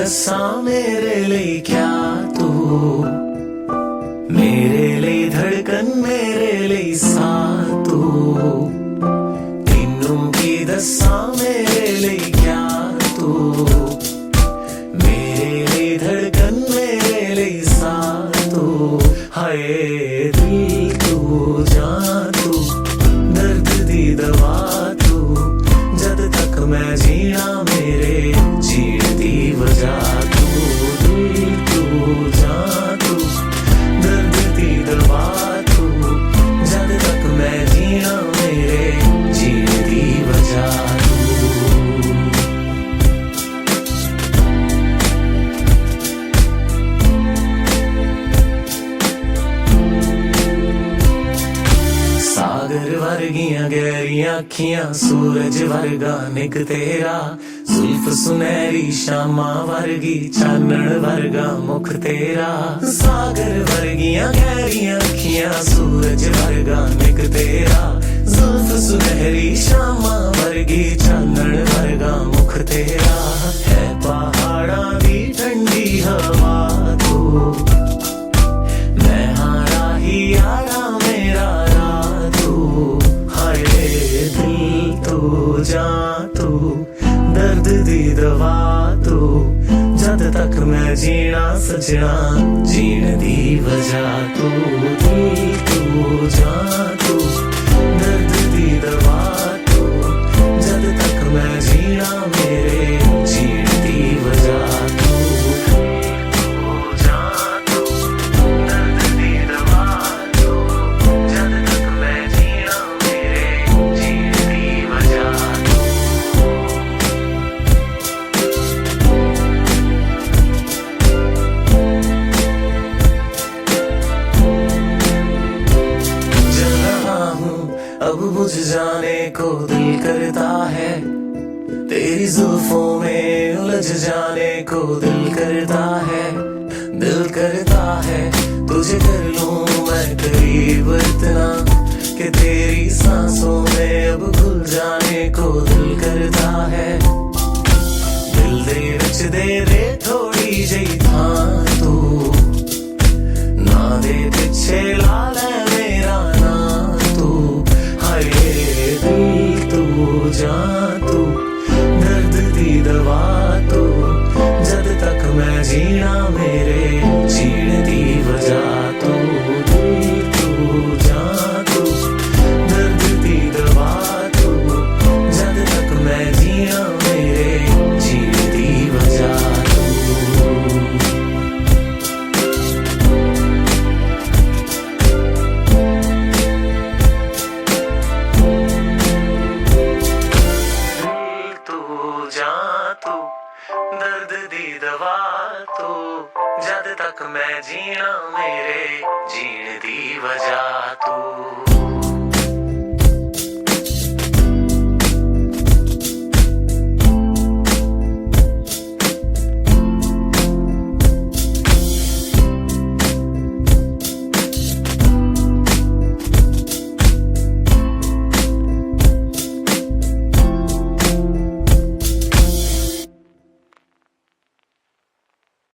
दसा मेरे लिए क्या तू, मेरे लिए धड़कन मेरे लिए सा तू, तेनू की दसा मेरे लिए क्या तू, मेरे लिए धड़कन मेरे लिए सा तू। हाय दिल तू जान तू, दर्द दी दवा तू, जद तक मैं जीना मेरे जीण दी वजह तू। दिल तू जान तू, दर्द दी दवा तू, जद तक मैं जीना मेरे जीण दी वजह तू। सागर वर्गियां गहरियां अखियां, सूरज वर्गा निक तेरा, जुल्फ सुनहरी शामा वर्गी, चानण वर्गा मुख तेरा। सागर वर्गियां गहरियां अखियां, सूरज वर्गा निक तेरा, जुल्फ सुनहरी शामा वर्गी, चानण वर्गा मुख तेरा। है पहाड़ा दी ठंडी हवा तू, मैं हारा ही यारा मेरा जान तू, दर्द दी दवा तू, जद तक मैं जीना सजना जीण दी वजह तू। दिल तू जान तू, दर्द दी दवा तू, जद तक मैं जीना मेरे जीण दी वजह तू। अब बुझ जाने को दिल करता है, तेरी जुल्फों में उलझ जाने को दिल करता है। दिल करता है तुझे कर लूं मैं करीब इतना, कि तेरी सांसों में अब घुल जाने को दिल करता है। दिल दे विच दे दे थोड़ी जही थां तू, ना दे पिछे ला ले मेरा ना तू। दिल तू जान तू, दर्द दी दवा तू, जद तक मैं जीना मेरे जीण दी वजह तू। दिल तू जान तू, दर्द दी दवा तू, जद तक मैं जीना मेरे जीण दी वजह तू। जान तू, दर्द दी दवा तू, जद तक मैं जीना मेरे जीण दी वजह तू।